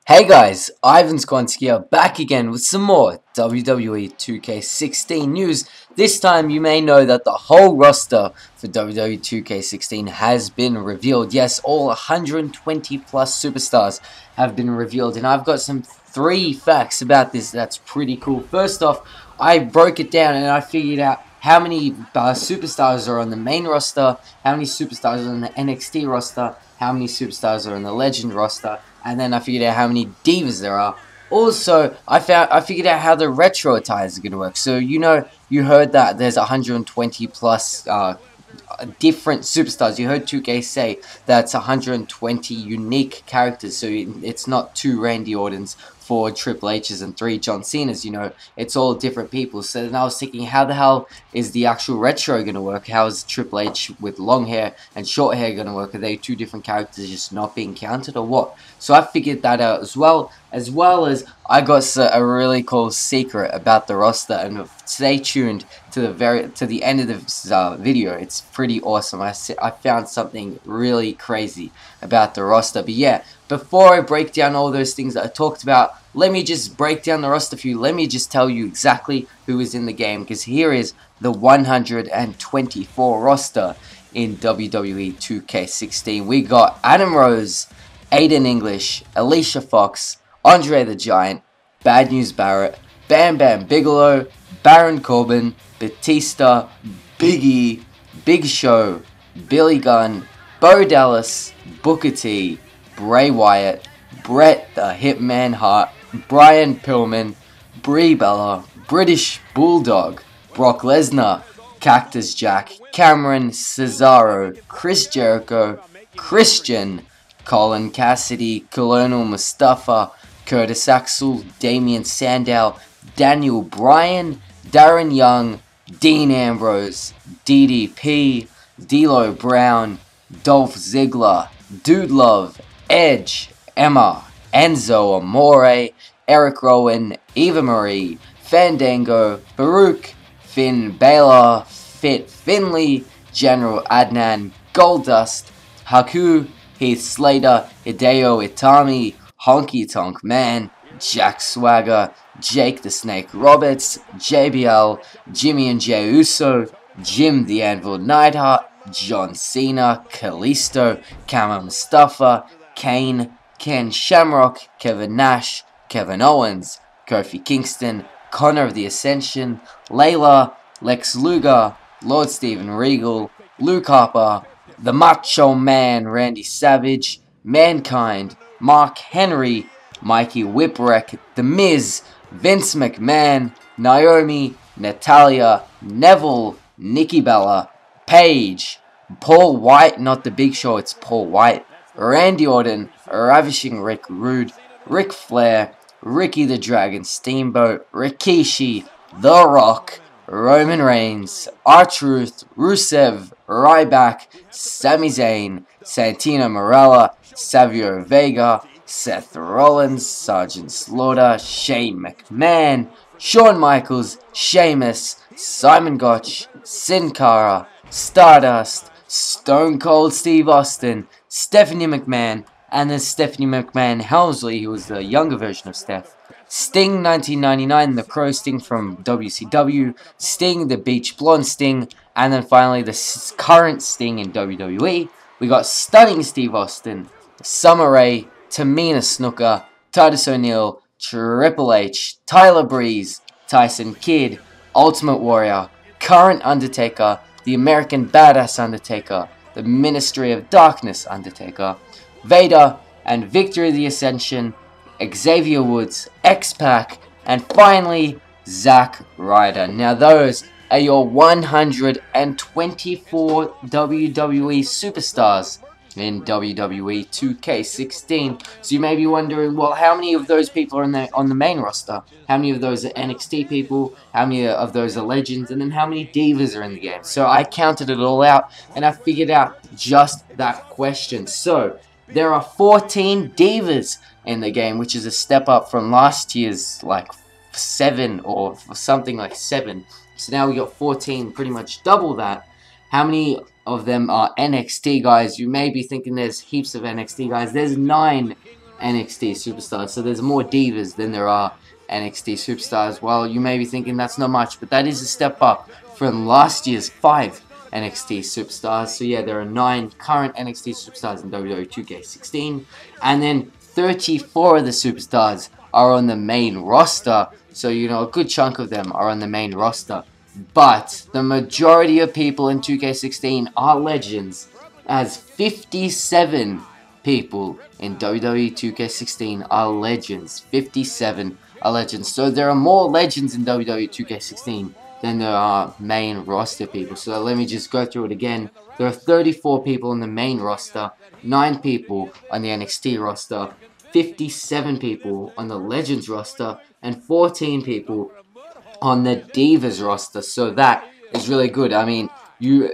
Hey guys, Ivan's Quantic here, back again with some more WWE 2K16 news. This time you may know that the whole roster for WWE 2K16 has been revealed. Yes, all 120 plus superstars have been revealed, and I've got some 3 facts about this that's pretty cool. First off, I broke it down and I figured out how many superstars are on the main roster, how many superstars are on the NXT roster, how many superstars are on the Legend roster, and then I figured out how many divas there are. Also, I figured out how the retro attires are going to work. So, you heard that there's 120 plus different superstars. You heard 2K say that's 120 unique characters, so it's not 2 Randy Ortons, 4 Triple H's, and 3 John Cena's. It's all different people. So then I was thinking, how the hell is the actual retro going to work? How is Triple H with long hair and short hair going to work? Are they 2 different characters just not being counted, or what? So I figured that out as well as I got a really cool secret about the roster, and stay tuned to the end of this video. It's pretty awesome. I found something really crazy about the roster. But yeah, before I break down all those things that I talked about, let me just break down the roster for you. Let me just tell you exactly who is in the game, because here is the 124 roster in WWE 2K16. We got Adam Rose, Aiden English, Alicia Fox, Andre the Giant, Bad News Barrett, Bam Bam Bigelow, Baron Corbin, Batista, Big E, Big Show, Billy Gunn, Bo Dallas, Booker T, Bray Wyatt, Bret the Hitman Hart, Brian Pillman, Brie Bella, British Bulldog, Brock Lesnar, Cactus Jack, Cameron, Cesaro, Chris Jericho, Christian, Colin Cassidy, Colonel Mustafa, Curtis Axel, Damian Sandow, Daniel Bryan, Darren Young, Dean Ambrose, DDP, D'Lo Brown, Dolph Ziggler, Dude Love, Edge, Emma, Enzo Amore, Eric Rowan, Eva Marie, Fandango, Baruch, Finn Balor, Fit Finley, General Adnan, Goldust, Haku, Heath Slater, Hideo Itami, Honky Tonk Man, Jack Swagger, Jake the Snake Roberts, JBL, Jimmy and Jey Uso, Jim the Anvil Neidhart, John Cena, Kalisto, Kama Mustafa, Kane, Ken Shamrock, Kevin Nash, Kevin Owens, Kofi Kingston, Connor of the Ascension, Layla, Lex Luger, Lord Steven Regal, Luke Harper, The Macho Man Randy Savage, Mankind, Mark Henry, Mikey Whipwreck, The Miz, Vince McMahon, Naomi, Natalia, Neville, Nikki Bella, Paige, Paul White, not the Big Show, it's Paul White, Randy Orton, Ravishing Rick Rude, Ric Flair, Ricky the Dragon Steamboat, Rikishi, The Rock, Roman Reigns, R-Truth, Rusev, Ryback, Sami Zayn, Santino Marella, Savio Vega, Seth Rollins, Sergeant Slaughter, Shane McMahon, Shawn Michaels, Sheamus, Simon Gotch, Sin Cara, Stardust, Stone Cold Steve Austin, Stephanie McMahon, and then Stephanie McMahon Helmsley, who was the younger version of Steph. Sting 1999, the Crow Sting from WCW, Sting, the Beach Blonde Sting, and then finally the current Sting in WWE. We got Stunning Steve Austin, Summer Rae, Tamina Snuka, Titus O'Neil, Triple H, Tyler Breeze, Tyson Kidd, Ultimate Warrior, Current Undertaker, the American Badass Undertaker, the Ministry of Darkness Undertaker, Vader, and Victory of the Ascension, Xavier Woods, X-Pac, and finally, Zack Ryder. Now those are your 124 WWE superstars in WWE 2K16. So you may be wondering, well, how many of those people are on the main roster? How many of those are NXT people? How many of those are legends? And then how many divas are in the game? So I counted it all out, and I figured out just that question. So there are 14 divas in the game, which is a step up from last year's like 7 or something like 7. So now we got 14, pretty much double that. How many of them are NXT guys? You may be thinking there's heaps of NXT guys. There's 9 NXT superstars. So there's more divas than there are NXT superstars. Well, you may be thinking that's not much, but that is a step up from last year's 5 NXT superstars. So yeah, there are 9 current NXT superstars in WWE 2K16, and then 34 of the superstars are on the main roster. So you know, a good chunk of them are on the main roster. But the majority of people in 2K16 are legends, as 57 people in WWE 2K16 are legends. 57 are legends. So there are more legends in WWE 2K16 than there are main roster people. So let me just go through it again. There are 34 people on the main roster, 9 people on the NXT roster, 57 people on the Legends roster, and 14 people on the Divas roster. So that is really good. I mean,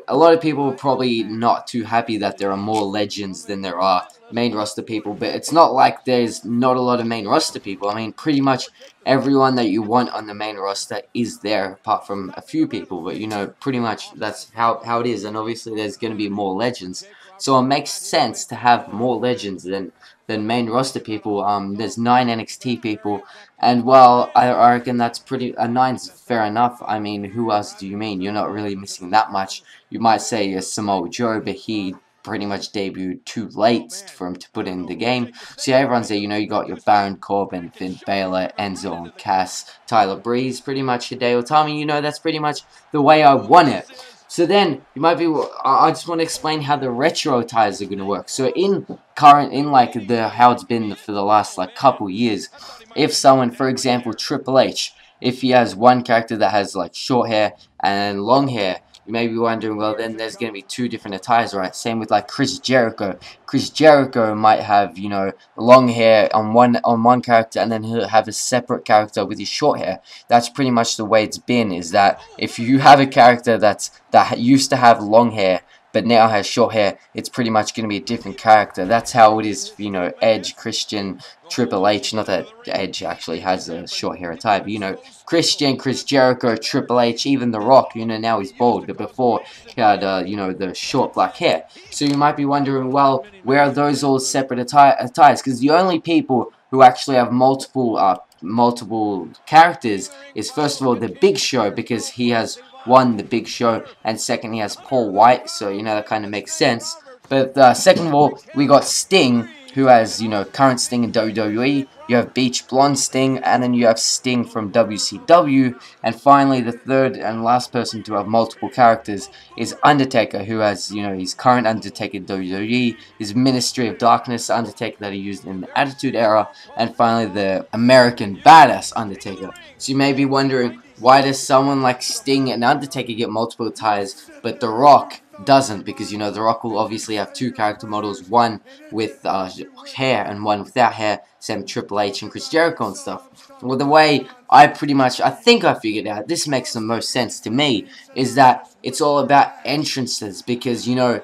a lot of people are probably not too happy that there are more legends than there are main roster people, but it's not like there's not a lot of main roster people. I mean, pretty much everyone that you want on the main roster is there, apart from a few people, but you know, pretty much that's how it is, and obviously there's going to be more legends, so it makes sense to have more legends than main roster people. There's 9 NXT people, and well, I reckon that's pretty, 9's fair enough. I mean, who else do you mean? You're not really missing that much. You might say a Samoa Joe, but he pretty much debuted too late for him to put in the game. So yeah, everyone's there. You know, you got your Baron Corbin, Finn Balor, Enzo and Cass, Tyler Breeze, pretty much Hideo Itami. You know, that's pretty much the way I want it. So then, you might be, I just want to explain how the retro attires are going to work. So in like how it's been for the last like couple years, if someone, for example, Triple H, if he has one character that has like short hair and long hair, you may be wondering, well, then there's going to be 2 different attires, right? Same with like Chris Jericho. Chris Jericho might have, you know, long hair on one character, and then he'll have a separate character with his short hair. That's pretty much the way it's been, is that if you have a character that used to have long hair but now has short hair, it's pretty much going to be a different character. That's how it is, you know, Edge, Christian, Triple H. Not that Edge actually has a short hair attire, but, you know, Christian, Chris Jericho, Triple H, even The Rock, you know, now he's bald, but before he had, you know, the short black hair. So you might be wondering, well, where are those all separate attires? Because the only people who actually have multiple characters is, first of all, the Big Show, because he has the Big Show, and second, he has Paul White, so you know that kind of makes sense. But second of all, we got Sting, who has, you know, current Sting in WWE. You have Beach Blonde Sting, and then you have Sting from WCW. And finally, the third and last person to have multiple characters is Undertaker, who has, you know, his current Undertaker in WWE, his Ministry of Darkness Undertaker that he used in the Attitude Era, and finally the American Badass Undertaker. So you may be wondering, why does someone like Sting and Undertaker get multiple attires, but The Rock doesn't? Because, you know, The Rock will obviously have 2 character models, one with hair and one without hair, same Triple H and Chris Jericho and stuff. Well, the way I think I figured out, this makes the most sense to me, is that it's all about entrances, because, you know,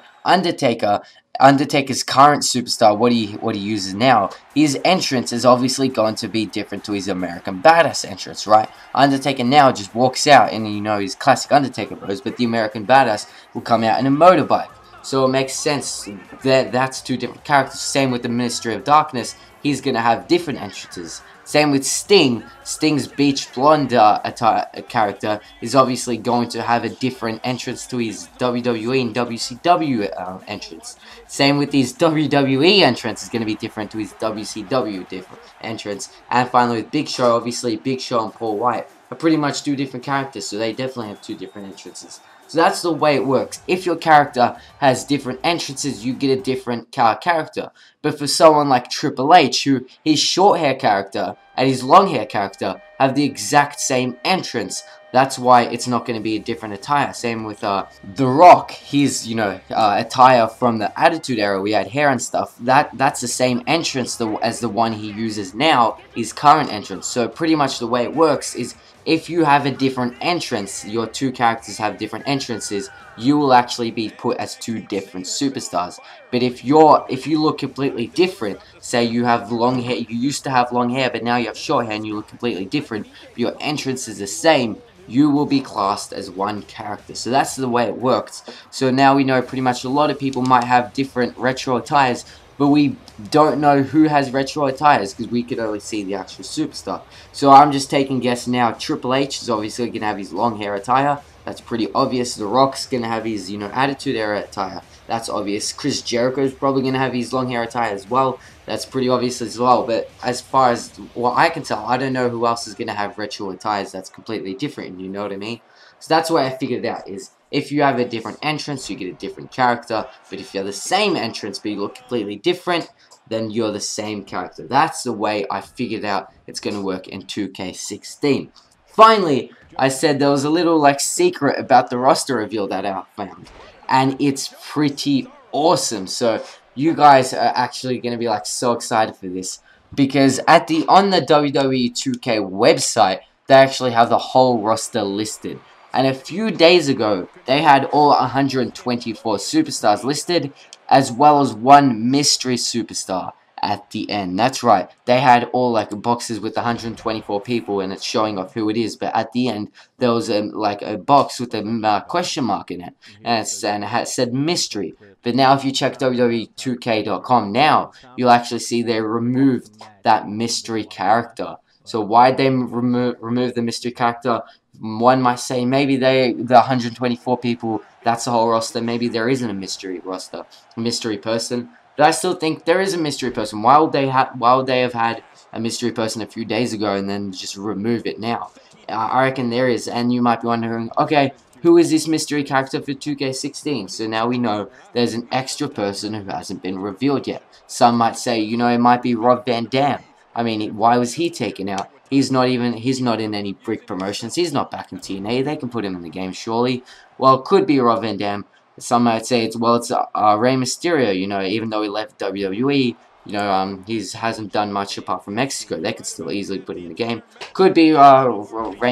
Undertaker's current superstar, what he uses now, his entrance is obviously going to be different to his American Badass entrance, right? Undertaker now just walks out in, you know, his classic Undertaker pose, but the American Badass will come out in a motorbike. So it makes sense that that's 2 different characters. Same with the Ministry of Darkness, he's going to have different entrances. Same with Sting. Sting's Beach Blonde character is obviously going to have a different entrance to his WWE and WCW entrance. Same with his WWE entrance is going to be different to his WCW entrance. And finally with Big Show, obviously Big Show and Paul White are pretty much 2 different characters, so they definitely have 2 different entrances. So that's the way it works. If your character has different entrances, you get a different character. But for someone like Triple H, who his short hair character and his long hair character have the exact same entrance, that's why it's not going to be a different attire. Same with The Rock. His, you know, attire from the Attitude Era, we had hair and stuff. That's the same entrance as the one he uses now, his current entrance. So pretty much the way it works is, if you have a different entrance, your 2 characters have different entrances, you will actually be put as 2 different superstars. But if you look completely different, say you have long hair, you used to have long hair, but now you have short hair and you look completely different, but your entrance is the same, you will be classed as 1 character. So that's the way it works. So now we know pretty much a lot of people might have different retro attires, but we don't know who has retro attires because we could only see the actual superstar. So I'm just taking guess now. Triple H is obviously going to have his long hair attire. That's pretty obvious. The Rock's going to have his, Attitude Era attire. That's obvious. Chris Jericho's probably going to have his long hair attire as well. That's pretty obvious as well. But as far as what I can tell, I don't know who else is going to have retro attires that's completely different. You know what I mean? So that's what I figured out is if you have a different entrance, you get a different character. But if you have the same entrance but you look completely different, then you're the same character. That's the way I figured out it's going to work in 2K16. Finally, I said there was a little secret about the roster reveal that I found, and it's pretty awesome. So you guys are actually going to be so excited for this because on the WWE 2K website, they actually have the whole roster listed. And a few days ago, they had all 124 superstars listed, as well as one mystery superstar at the end. That's right. They had all boxes with 124 people, and it's showing off who it is. But at the end, there was a box with a question mark in it, and it said mystery. But now, if you check WWE2K.com now, you'll actually see they removed that mystery character. So why'd they remove the mystery character? One might say maybe the 124 people, that's the whole roster. Maybe there isn't a mystery roster, a mystery person. But I still think there is a mystery person. Why would they have had a mystery person a few days ago and then just remove it now? I reckon there is. And you might be wondering, okay, who is this mystery character for 2K16? So now we know there's an extra person who hasn't been revealed yet. Some might say, it might be Rob Van Dam. I mean, why was he taken out? He's not in any brick promotions. He's not back in TNA. They can put him in the game, surely. Well, it could be Rob Van Dam. Some might say it's Rey Mysterio. Even though he left WWE, he hasn't done much apart from Mexico. They could still easily put him in the game. Could be Rey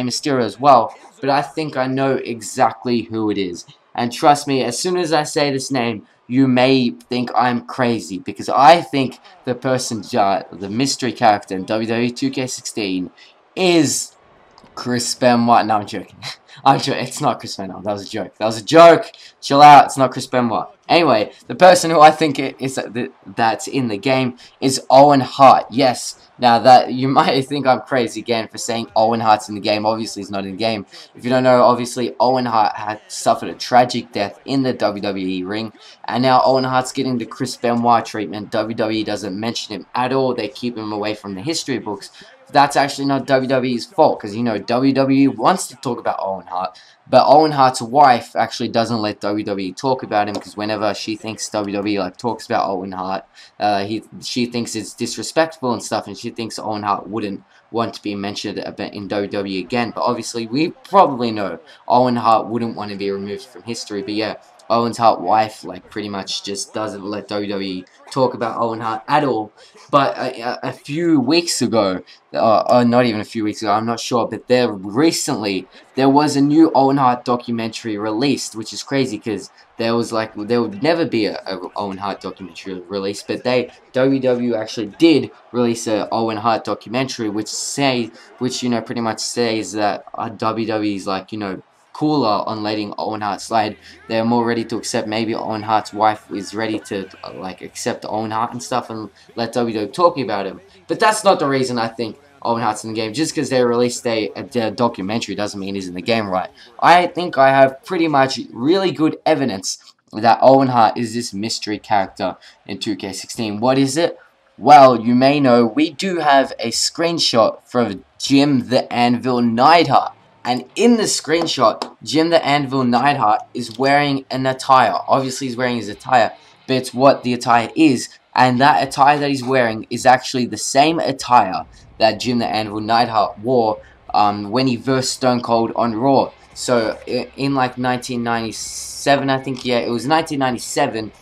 Mysterio as well. But I think I know exactly who it is. And trust me, as soon as I say this name, you may think I'm crazy, because I think the person, the mystery character in WWE 2K16 is Chris Benoit. No, I'm joking. I'm joking. It's not Chris Benoit. That was a joke. That was a joke. Chill out. It's not Chris Benoit. Anyway, the person who I think that's in the game is Owen Hart. Yes. Now that you might think I'm crazy again for saying Owen Hart's in the game. Obviously, he's not in the game. If you don't know, obviously Owen Hart had suffered a tragic death in the WWE ring, and now Owen Hart's getting the Chris Benoit treatment. WWE doesn't mention him at all. They keep him away from the history books. That's actually not WWE's fault, because WWE wants to talk about Owen Hart, but Owen Hart's wife actually doesn't let WWE talk about him, because whenever she thinks WWE talks about Owen Hart, she thinks it's disrespectful and stuff, and she thinks Owen Hart wouldn't want to be mentioned in WWE again. But obviously, we probably know Owen Hart wouldn't want to be removed from history. But yeah, Owen Hart's wife pretty much just doesn't let WWE talk about Owen Hart at all. But a few weeks ago, not even a few weeks ago, I'm not sure, but there was a new Owen Hart documentary released, which is crazy because there would never be a Owen Hart documentary released, but WWE actually did release a Owen Hart documentary, which pretty much says that WWE's cooler on letting Owen Hart slide. They're more ready to accept. Maybe Owen Hart's wife is ready to accept Owen Hart and stuff and let WWE talking about him. But that's not the reason I think Owen Hart's in the game. Just because they released a documentary doesn't mean he's in the game, right? I think I have pretty much really good evidence that Owen Hart is this mystery character in 2K16. What is it? Well, you may know we do have a screenshot from Jim the Anvil Neidhart. And in the screenshot, Jim the Anvil Neidhart is wearing an attire. Obviously, he's wearing his attire, but it's what the attire is. And that attire that he's wearing is actually the same attire that Jim the Anvil Neidhart wore when he versed Stone Cold on Raw. So, in 1997, I think, yeah, it was 1997,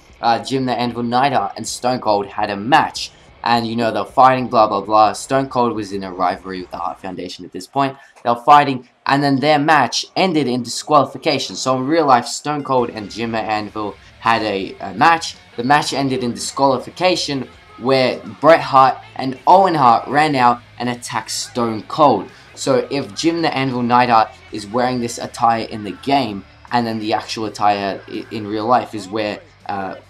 Jim the Anvil Neidhart and Stone Cold had a match. And, they're fighting, blah, blah, blah. Stone Cold was in a rivalry with the Hart Foundation at this point. They were fighting, and then their match ended in disqualification. So, in real life, Stone Cold and Jim Anvil had a match. The match ended in disqualification, where Bret Hart and Owen Hart ran out and attacked Stone Cold. So, if Jim the Anvil Neidhart is wearing this attire in the game, and then the actual attire in real life is where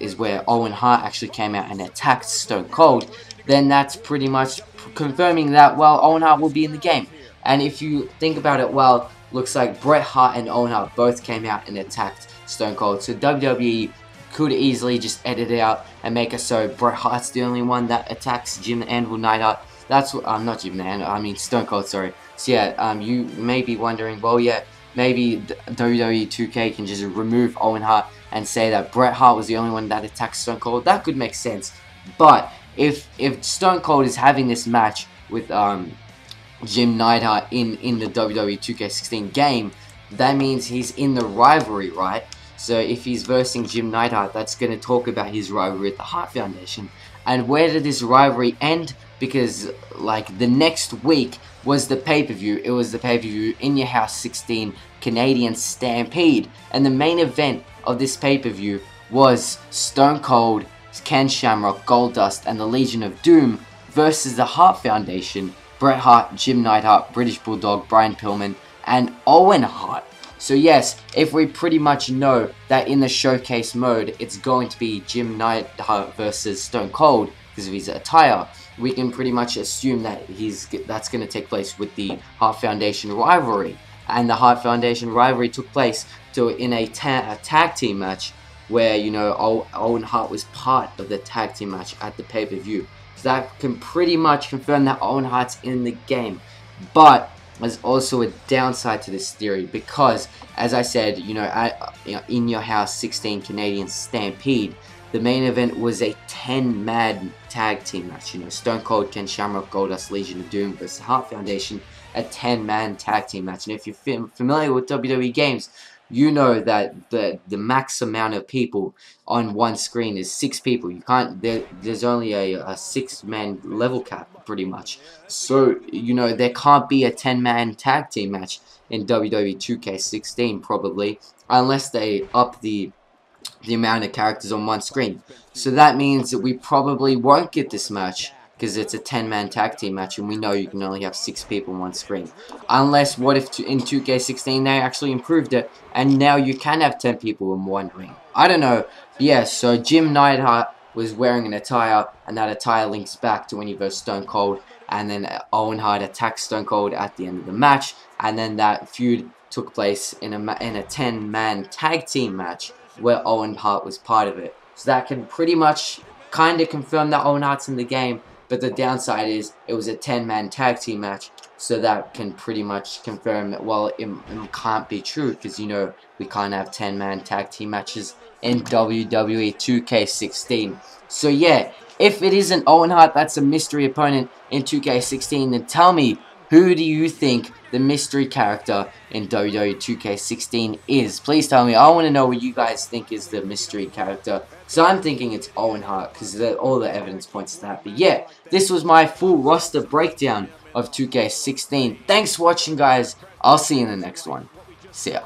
is where Owen Hart actually came out and attacked Stone Cold, then that's pretty much confirming that, well, Owen Hart will be in the game. And if you think about it, well, looks like Bret Hart and Owen Hart both came out and attacked Stone Cold. So WWE could easily just edit it out and make it so Bret Hart's the only one that attacks Jim the Anvil Neidhart. That's what, not Jim the Anvil, I mean Stone Cold, sorry. So yeah, you may be wondering, well, yeah, maybe WWE 2K can just remove Owen Hart and say that Bret Hart was the only one that attacked Stone Cold. That could make sense. But if Stone Cold is having this match with Jim Neidhart in the WWE 2K16 game, that means he's in the rivalry, right? So if he's versing Jim Neidhart, that's going to talk about his rivalry at the Hart Foundation. And where did this rivalry end? Because like the next week was the pay-per-view. It was the pay-per-view In Your House 16 Canadian Stampede. And the main event of this pay-per-view was Stone Cold, Ken Shamrock, Goldust, and the Legion of Doom versus the Hart Foundation, Bret Hart, Jim Neidhart, British Bulldog, Brian Pillman, and Owen Hart. So yes, if we pretty much know that in the showcase mode, it's going to be Jim Neidhart versus Stone Cold because of his attire, we can pretty much assume that that's going to take place with the Hart Foundation rivalry. And the Hart Foundation rivalry took place in a tag team match where, you know, Owen Hart was part of the tag team match at the pay-per-view. So that can pretty much confirm that Owen Hart's in the game. But there's also a downside to this theory because, as I said, you know, at In Your House 16 Canadian Stampede, the main event was a 10-man tag team match. You know, Stone Cold, Ken Shamrock, Goldust, Legion of Doom versus Hart Foundation, a 10-man tag team match. And if you're familiar with WWE games, you know that the max amount of people on one screen is 6 people. You can't, there's only a 6-man level cap pretty much. So, you know, there can't be a 10-man tag team match in WWE 2K16 probably, unless they up the amount of characters on one screen. So that means that we probably won't get this match because it's a 10-man tag team match and we know you can only have 6 people on one screen. Unless, what if in 2K16 they actually improved it and now you can have 10 people in one ring? I don't know. But yeah, so Jim Neidhart was wearing an attire and that attire links back to when he versed Stone Cold, and then Owen Hart attacked Stone Cold at the end of the match, and then that feud took place in a 10-man tag team match where Owen Hart was part of it. So that can pretty much kind of confirm that Owen Hart's in the game. But the downside is it was a 10-man tag team match, so that can pretty much confirm that, well, it can't be true because, you know, we can't have 10-man tag team matches in WWE 2K16. So yeah, if it isn't Owen Hart that's a mystery opponent in 2K16, then tell me, who do you think the mystery character in WWE 2K16 is? Please tell me. I want to know what you guys think is the mystery character. So I'm thinking it's Owen Hart because all the evidence points to that. But yeah, this was my full roster breakdown of 2K16. Thanks for watching, guys. I'll see you in the next one. See ya.